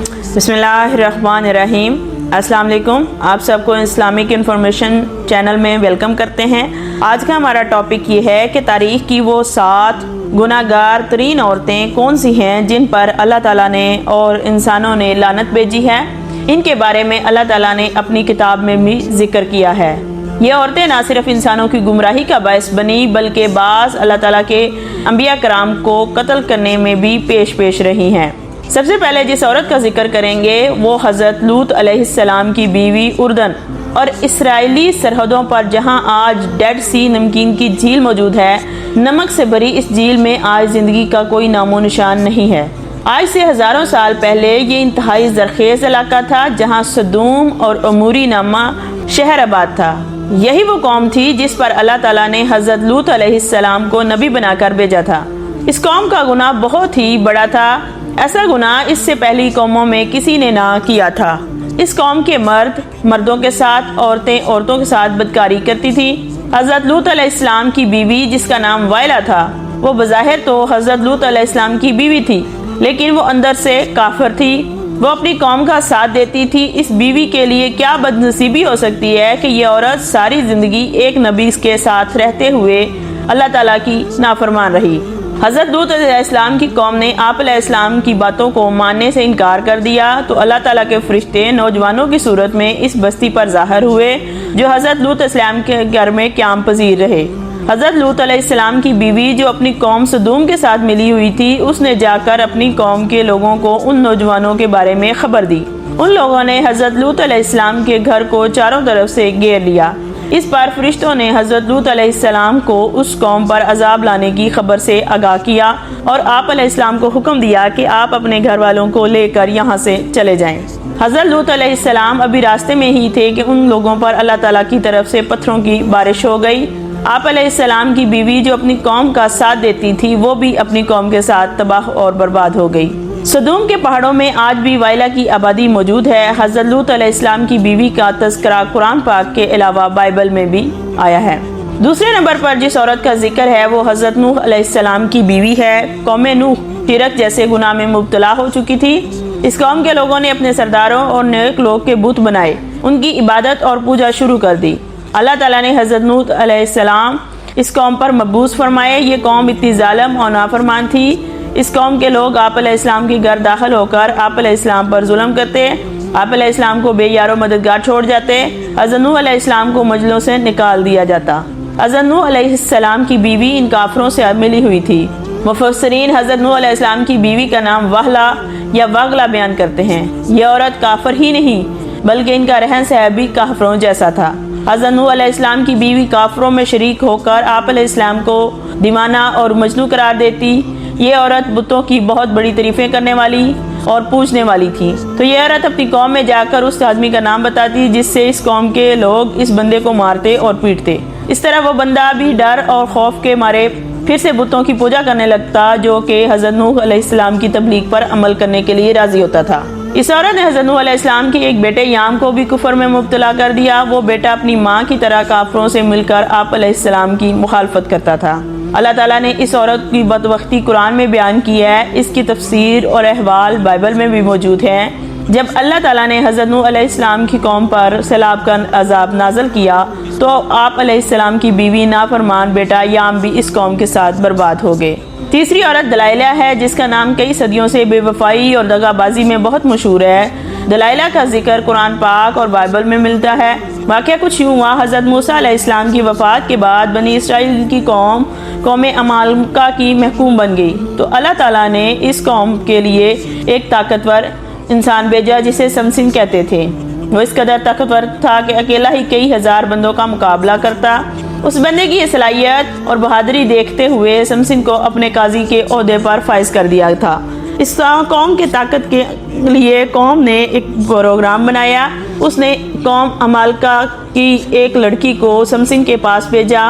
بسم اللہ الرحمن الرحیم۔ السلام علیکم، آپ سب کو اسلامک انفارمیشن چینل میں ویلکم کرتے ہیں۔ آج کا ہمارا ٹاپک یہ ہے کہ تاریخ کی وہ 7 گناہگار ترین عورتیں کون سی ہیں جن پر اللہ تعالیٰ نے اور انسانوں نے لعنت بھیجی ہے۔ ان کے بارے میں اللہ تعالیٰ نے اپنی کتاب میں بھی ذکر کیا ہے۔ یہ عورتیں نہ صرف انسانوں کی گمراہی کا باعث بنی بلکہ بعض اللہ تعالیٰ کے انبیاء کرام کو قتل کرنے میں بھی پیش رہی ہیں۔ سب سے پہلے جس عورت کا ذکر کریں گے وہ حضرت لوط علیہ السلام کی بیوی اردن اور اسرائیلی سرحدوں پر جہاں آج ڈیڈ سی نمکین کی جھیل موجود ہے، نمک سے بھری اس جھیل میں آج زندگی کا کوئی نام و نشان نہیں ہے۔ آج سے ہزاروں سال پہلے یہ انتہائی زرخیز علاقہ تھا جہاں سدوم اور عموری نامہ شہر آباد تھا۔ یہی وہ قوم تھی جس پر اللہ تعالیٰ نے حضرت لوط علیہ السلام کو نبی بنا کر بھیجا تھا۔ اس قوم کا گناہ بہت ہی بڑا تھا، ایسا گناہ اس سے پہلی قوموں میں کسی نے نہ کیا تھا۔ اس قوم کے مرد مردوں کے ساتھ، عورتیں عورتوں کے ساتھ بدکاری کرتی تھی۔ حضرت لوط علیہ السلام کی بیوی جس کا نام وائلہ تھا، وہ بظاہر تو حضرت لوط علیہ السلام کی بیوی تھی لیکن وہ اندر سے کافر تھی۔ وہ اپنی قوم کا ساتھ دیتی تھی۔ اس بیوی کے لیے کیا بدنصیبی ہو سکتی ہے کہ یہ عورت ساری زندگی ایک نبی کے ساتھ رہتے ہوئے اللہ تعالیٰ کی نافرمان رہی۔ حضرت لوط علیہ السلام کی قوم نے آپ علیہ السلام کی باتوں کو ماننے سے انکار کر دیا تو اللہ تعالیٰ کے فرشتے نوجوانوں کی صورت میں اس بستی پر ظاہر ہوئے جو حضرت لوط علیہ السلام کے گھر میں قیام پذیر رہے۔ حضرت لوط علیہ السلام کی بیوی جو اپنی قوم سدوم کے ساتھ ملی ہوئی تھی، اس نے جا کر اپنی قوم کے لوگوں کو ان نوجوانوں کے بارے میں خبر دی۔ ان لوگوں نے حضرت لوط علیہ السلام کے گھر کو چاروں طرف سے گھیر لیا۔ اس پر فرشتوں نے حضرت لوط علیہ السلام کو اس قوم پر عذاب لانے کی خبر سے آگاہ کیا اور آپ علیہ السلام کو حکم دیا کہ آپ اپنے گھر والوں کو لے کر یہاں سے چلے جائیں۔ حضرت لوط علیہ السلام ابھی راستے میں ہی تھے کہ ان لوگوں پر اللہ تعالیٰ کی طرف سے پتھروں کی بارش ہو گئی۔ آپ علیہ السلام کی بیوی جو اپنی قوم کا ساتھ دیتی تھی وہ بھی اپنی قوم کے ساتھ تباہ اور برباد ہو گئی۔ سدوم کے پہاڑوں میں آج بھی وائلہ کی آبادی موجود ہے۔ حضرت لوط علیہ السلام کی بیوی کا تذکرہ قرآن پاک کے علاوہ بائبل میں بھی آیا ہے۔ دوسرے نمبر پر جس عورت کا ذکر ہے وہ حضرت نوح علیہ السلام کی بیوی ہے۔ قوم نوح شرک جیسے گناہ میں مبتلا ہو چکی تھی۔ اس قوم کے لوگوں نے اپنے سرداروں اور نیک لوگ کے بت بنائے، ان کی عبادت اور پوجا شروع کر دی۔ اللہ تعالیٰ نے حضرت نوح علیہ السلام اس قوم پر مبعوث فرمائے۔ یہ قوم اتنی ظالم اور نافرمان تھی۔ اس قوم کے لوگ آپ علیہ السلام کے گھر داخل ہو کر آپ علیہ السلام پر ظلم کرتے، آپ علیہ السلام کو بے یار و مددگار چھوڑ جاتے، حضرت نوح علیہ السلام کو مجلسوں سے نکال دیا جاتا۔ حضرت نوح علیہ السلام کی بیوی ان کافروں سے ملی ہوئی تھی۔ مفسرین حضرت نوح علیہ السلام کی بیوی کا نام وہلہ یا واغلہ بیان کرتے ہیں۔ یہ عورت کافر ہی نہیں بلکہ ان کا رہن سہن بھی کافروں جیسا تھا۔ حضرت نوح علیہ السلام کی بیوی کافروں میں شریک ہو کر آپ علیہ السلام کو دیوانہ اور مجنون قرار دیتی۔ یہ عورت بتوں کی بہت بڑی تعریفیں کرنے والی اور پوجنے والی تھی، تو یہ عورت اپنی قوم میں جا کر اس آدمی کا نام بتاتی جس سے اس قوم کے لوگ اس بندے کو مارتے اور پیٹتے۔ اس طرح وہ بندہ بھی ڈر اور خوف کے مارے پھر سے بتوں کی پوجا کرنے لگتا جو کہ حضرت نوح علیہ السلام کی تبلیغ پر عمل کرنے کے لیے راضی ہوتا تھا۔ اس عورت نے حضرت نوح علیہ السلام کے ایک بیٹے یام کو بھی کفر میں مبتلا کر دیا۔ وہ بیٹا اپنی ماں کی طرح کافروں سے مل کر آپ علیہ السلام کی مخالفت کرتا تھا۔ اللہ تعالیٰ نے اس عورت کی بدبختی قرآن میں بیان کی ہے۔ اس کی تفسیر اور احوال بائبل میں بھی موجود ہیں۔ جب اللہ تعالیٰ نے حضرت نوح علیہ السلام کی قوم پر سیلاب کا عذاب نازل کیا تو آپ علیہ السلام کی بیوی نافرمان بیٹا یام بھی اس قوم کے ساتھ برباد ہو گئے۔ تیسری عورت دلائلہ ہے جس کا نام کئی صدیوں سے بے وفائی اور دغا بازی میں بہت مشہور ہے۔ دلائلہ کا ذکر قرآن پاک اور بائبل میں ملتا ہے۔ واقعہ کچھ یوں ہوا، حضرت موسیٰ علیہ السلام کی وفات کے بعد بنی اسرائیل کی قوم عمالقہ کی محکوم بن گئی، تو اللہ تعالیٰ نے اس قوم کے لیے ایک طاقتور انسان بھیجا جسے سمسن کہتے تھے۔ وہ اس قدر طاقتور تھا کہ اکیلا ہی کئی ہزار بندوں کا مقابلہ کرتا۔ اس بندے کی یہ صلاحیت اور بہادری دیکھتے ہوئے سمسن کو اپنے قاضی کے عہدے پر فائز کر دیا تھا۔ اس قوم کے طاقت کے لیے قوم نے ایک پروگرام بنایا۔ اس نے قوم عمالقہ کی ایک لڑکی کو سمسن کے پاس بھیجا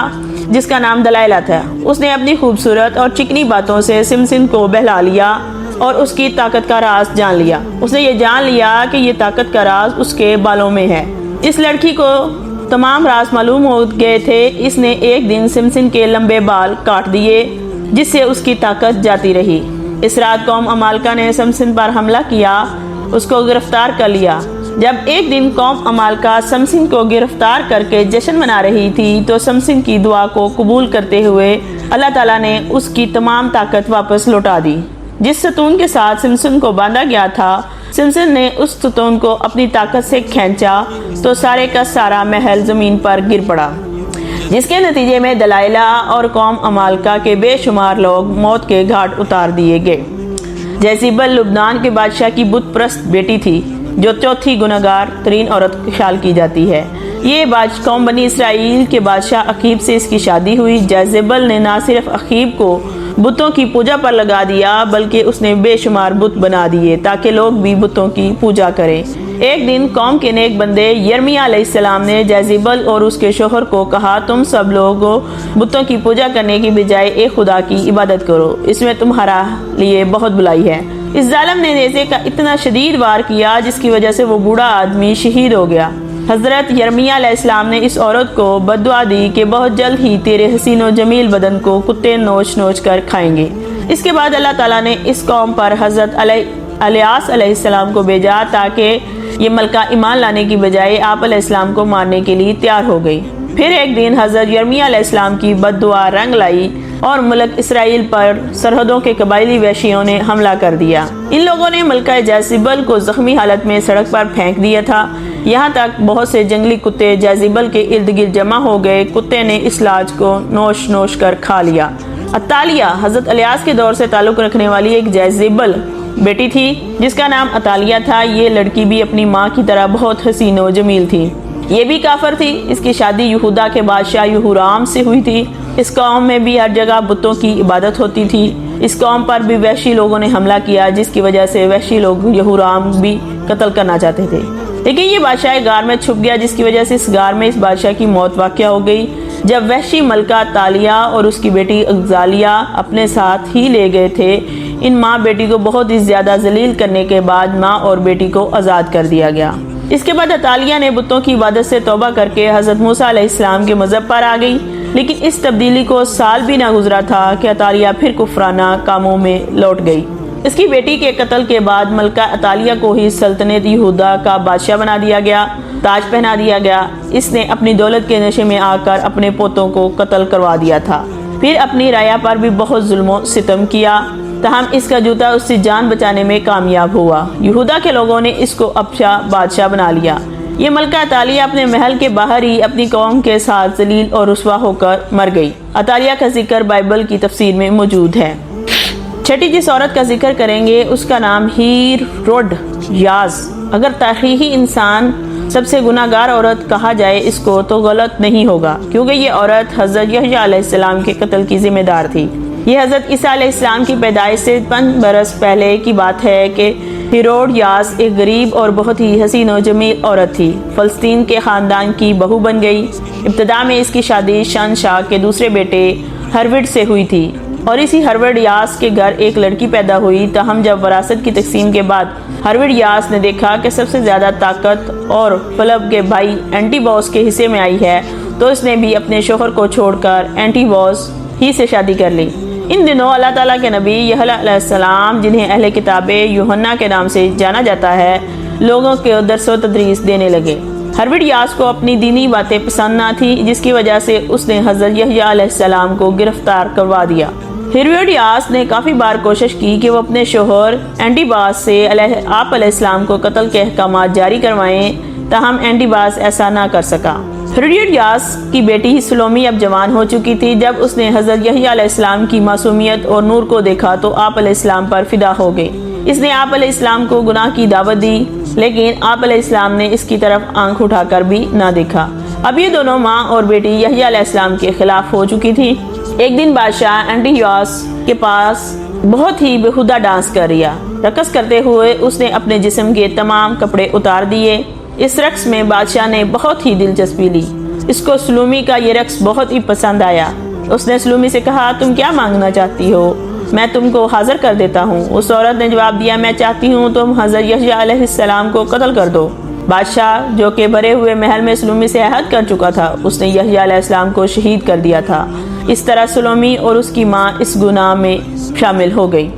جس کا نام دلائلہ تھا۔ اس نے اپنی خوبصورت اور چکنی باتوں سے سمسن کو بہلا لیا اور اس کی طاقت کا راز جان لیا۔ اس نے یہ جان لیا کہ یہ طاقت کا راز اس کے بالوں میں ہے۔ اس لڑکی کو تمام راز معلوم ہو گئے تھے۔ اس نے ایک دن سمسن کے لمبے بال کاٹ دیے جس سے اس کی طاقت جاتی رہی۔ اس رات قوم عمالقہ نے سمسن پر حملہ کیا اس کو گرفتار کر لیا۔ جب ایک دن قوم عمالقہ سمسن کو گرفتار کر کے جشن منا رہی تھی تو سمسن کی دعا کو قبول کرتے ہوئے اللہ تعالیٰ نے اس کی تمام طاقت واپس لوٹا دی۔ جس ستون کے ساتھ سمسن کو باندھا گیا تھا، سمسن نے اس ستون کو اپنی طاقت سے کھینچا تو سارے کا سارا محل زمین پر گر پڑا، جس کے نتیجے میں دلائلہ اور قوم عمالقہ کے بے شمار لوگ موت کے گھاٹ اتار دیے گئے۔ جیزبل لبنان کے بادشاہ کی بت پرست بیٹی تھی، جو چوتھی گناہگار ترین عورت خیال کی جاتی ہے۔ یہ قوم بنی اسرائیل کے بادشاہ عقیب سے اس کی شادی ہوئی۔ جیزبل نے نہ صرف عقیب کو بتوں کی پوجا پر لگا دیا، بلکہ اس نے بے شمار بت بنا دیے تاکہ لوگ بھی بتوں کی پوجا کریں۔ ایک دن قوم کے نیک بندے یرمیہ علیہ السلام نے جیزبل اور اس کے شوہر کو کہا، تم سب لوگ بتوں کی پوجا کرنے کی بجائے ایک خدا کی عبادت کرو، اس میں تمہارا لیے بہت بھلائی ہے۔ اس ظالم نے نیزے کا اتنا شدید وار کیا جس کی وجہ سے وہ بوڑھا آدمی شہید ہو گیا۔ حضرت یرمیہ علیہ السلام نے اس عورت کو بددعا دی کہ بہت جلد ہی تیرے حسین و جمیل بدن کو کتے نوچ نوچ کر کھائیں گے۔ اس کے بعد اللہ تعالیٰ نے اس قوم پر حضرت الیاس علیہ السلام کو بھیجا تاکہ یہ ملکہ ایمان لانے کی بجائے آپ علیہ السلام کو مارنے کے لیے تیار ہو گئی۔ پھر ایک دن حضرت یرمیہ علیہ السلام کی بددعا رنگ لائی اور ملک اسرائیل پر سرحدوں کے قبائلی وحشیوں نے حملہ کر دیا۔ ان لوگوں نے ملکہ جیزبل کو زخمی حالت میں سڑک پر پھینک دیا تھا، یہاں تک بہت سے جنگلی کتے جیزبل کے ارد گرد جمع ہو گئے۔ کتے نے اس لاج کو نوش نوش کر کھا لیا۔ عطالیہ حضرت الیاس کے دور سے تعلق رکھنے والی ایک جیزبل بیٹی تھی جس کا نام عطالیہ تھا۔ یہ لڑکی بھی اپنی ماں کی طرح بہت حسین و جمیل تھی، یہ بھی کافر تھی۔ اس کی شادی یہودا کے بادشاہ یہورام سے ہوئی تھی۔ اس قوم میں بھی ہر جگہ بتوں کی عبادت ہوتی تھی۔ اس قوم پر بھی وحشی لوگوں نے حملہ کیا، جس کی وجہ سے وحشی لوگ یہورام بھی قتل کرنا چاہتے تھے، لیکن یہ بادشاہ غار میں چھپ گیا، جس کی وجہ سے اس غار میں اس بادشاہ کی موت واقع ہو گئی۔ جب وحشی ملکہ عطالیہ اور اس کی بیٹی اغزالیہ اپنے ساتھ ہی لے گئے تھے، ان ماں بیٹی کو بہت ہی زیادہ ذلیل کرنے کے بعد ماں اور بیٹی کو آزاد کر دیا گیا۔ اس کے بعد عطالیہ نے بتوں کی عبادت سے توبہ کر کے حضرت موسیٰ علیہ السلام کے مذہب پر آ گئی، لیکن اس تبدیلی کو سال بھی نہ گزرا تھا کہ عطالیہ پھر کفرانہ کاموں میں لوٹ گئی۔ اس کی بیٹی کے قتل کے بعد ملکہ عطالیہ کو ہی سلطنت یہودا کا بادشاہ بنا دیا گیا، تاج پہنا دیا گیا۔ اس نے اپنی دولت کے نشے میں آ کر اپنے پوتوں کو قتل کروا دیا تھا، پھر اپنی رعایا پر بھی بہت ظلم و ستم کیا، تاہم اس کا جوتا اس سے جان بچانے میں کامیاب ہوا۔ یہودا کے لوگوں نے اس کو اپنا بادشاہ بنا لیا۔ یہ ملکہ عطالیہ اپنے محل کے باہر ہی اپنی قوم کے ساتھ ذلیل اور رسوا ہو کر مر گئی۔ عطالیہ کا ذکر بائبل کی تفسیر میں موجود ہے۔ چھٹی جس عورت کا ذکر کریں گے اس کا نام ہیروڈیاس۔ اگر تاریخی انسان سب سے گناہگار عورت کہا جائے اس کو تو غلط نہیں ہوگا، کیونکہ یہ عورت حضرت یحییٰ علیہ السلام کے قتل کی ذمہ دار تھی۔ یہ حضرت عیسیٰ علیہ السلام کی پیدائش سے 5 برس پہلے کی بات ہے کہ ہیروڈیاس ایک غریب اور بہت ہی حسین و جمیل عورت تھی۔ فلسطین کے خاندان کی بہو بن گئی۔ ابتدا میں اس کی شادی شہنشاہ کے دوسرے بیٹے ہرڈ سے ہوئی تھی اور اسی ہیروڈیاس کے گھر ایک لڑکی پیدا ہوئی۔ تاہم جب وراثت کی تقسیم کے بعد ہیروڈیاس نے دیکھا کہ سب سے زیادہ طاقت اور فلپ کے بھائی اینٹی باس کے حصے میں آئی ہے، تو اس نے بھی اپنے شوہر کو چھوڑ کر اینٹی باس ہی سے شادی کر لی۔ ان دنوں اللہ تعالیٰ کے نبی یحییٰ علیہ السلام، جنہیں اہل کتاب یوحنا کے نام سے جانا جاتا ہے، لوگوں کو درس و تدریس دینے لگے۔ ہیروڈیاس کو اپنی دینی باتیں پسند نہ تھی، جس کی وجہ سے اس نے حضرت یحییٰ علیہ السلام کو گرفتار کروا دیا۔ ہیروڈیاس نے کافی بار کوشش کی کہ وہ اپنے شوہر اینٹی باس سے آپ علیہ السلام کو قتل کے احکامات جاری کروائیں، تاہم اینٹی باس ایسا نہ کر سکا۔ ہیروڈیاس کی بیٹی سلومی اب جوان ہو چکی تھی۔ جب اس نے حضرت یحییٰ علیہ السلام کی معصومیت اور نور کو دیکھا تو آپ علیہ السلام پر فدا ہو گئی۔ اس نے آپ علیہ السلام کو گناہ کی دعوت دی، لیکن آپ علیہ السلام نے اس کی طرف آنکھ اٹھا کر بھی نہ دیکھا۔ اب یہ دونوں ماں اور بیٹی یحییٰ علیہ السلام کے خلاف ہو چکی تھی۔ ایک دن بادشاہ اینٹیوکس کے پاس بہت ہی بےہودہ ڈانس کر رہا۔ رقص کرتے ہوئے اس نے اپنے جسم کے تمام کپڑے اتار دیے۔ اس رقص میں بادشاہ نے بہت ہی دلچسپی لی۔ اس کو سلومی کا یہ رقص بہت ہی پسند آیا۔ اس نے سلومی سے کہا، تم کیا مانگنا چاہتی ہو؟ میں تم کو حاضر کر دیتا ہوں۔ اس عورت نے جواب دیا، میں چاہتی ہوں تم حضرت یحییٰ علیہ السلام کو قتل کر دو۔ بادشاہ جو کہ بھرے ہوئے محل میں سلومی سے عہد کر چکا تھا، اس نے یحییٰ علیہ السلام کو شہید کر دیا تھا۔ اس طرح سلومی اور اس کی ماں اس گناہ میں شامل ہو گئی۔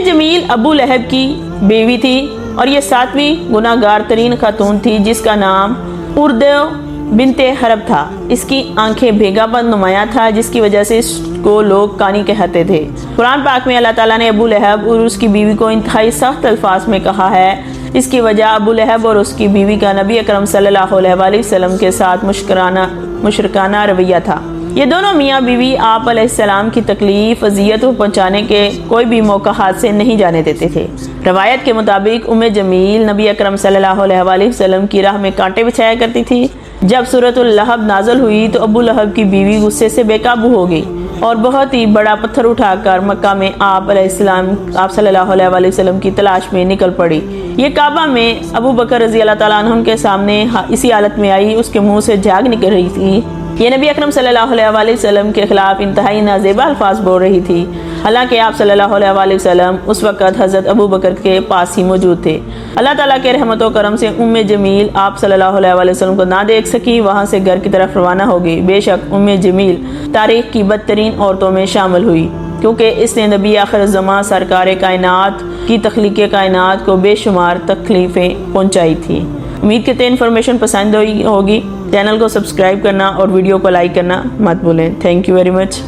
جمیل ابو لہب کی بیوی تھی۔ اور یہ 7ویں گناہ گار ترین خاتون تھی جس کا نام اردو بنت حرب تھا۔ اس کی آنکھیں بھیگا پن نمایاں تھا جس کی وجہ سے اس کو لوگ کانی کہتے تھے۔ قرآن پاک میں اللہ تعالیٰ نے ابو لہب اور اس کی بیوی کو انتہائی سخت الفاظ میں کہا ہے۔ اس کی وجہ ابو لہب اور اس کی بیوی کا نبی اکرم صلی اللہ علیہ وآلہ وسلم کے ساتھ مشرکانہ رویہ تھا۔ یہ دونوں میاں بیوی آپ علیہ السلام کی تکلیف اذیت پہنچانے کے کوئی بھی موقع ہاتھ سے نہیں جانے دیتے تھے۔ روایت کے مطابق جمیل نبی اکرم صلی اللہ علیہ وآلہ وسلم کی راہ میں کانٹے بچھایا کرتی تھی۔ جب سورۃ اللہب نازل ہوئی تو ابو لہب کی بیوی غصے سے بے قابو ہو گئی اور بہت ہی بڑا پتھر اٹھا کر مکہ میں آپ صلی اللہ علیہ وآلہ وسلم کی تلاش میں نکل پڑی۔ یہ کعبہ میں ابو بکر رضی اللہ تعالیٰ عنہ کے سامنے اسی حالت میں آئی، اس کے منہ سے جھاگ نکل رہی تھی۔ یہ نبی اکرم صلی اللہ علیہ وآلہ وسلم کے خلاف انتہائی نازیبا الفاظ بول رہی تھی، حالانکہ آپ صلی اللہ علیہ وآلہ وسلم اس وقت حضرت ابو بکر کے پاس ہی موجود تھے۔ اللہ تعالیٰ کے رحمت و کرم سے جمیل آپ صلی اللہ علیہ وآلہ وسلم کو نہ دیکھ سکی، وہاں سے گھر کی طرف روانہ ہو گئی۔ بے شک جمیل تاریخ کی بدترین عورتوں میں شامل ہوئی، کیونکہ اس نے نبی آخر الزماں سرکار کائنات کی تخلیق کائنات کو بے شمار تکلیفیں پہنچائی تھی۔ امید کرتے ہیں انفارمیشن پسند ہوگی۔ چینل کو سبسکرائب کرنا اور ویڈیو کو لائک کرنا مت بھولیں۔ Thank you very much.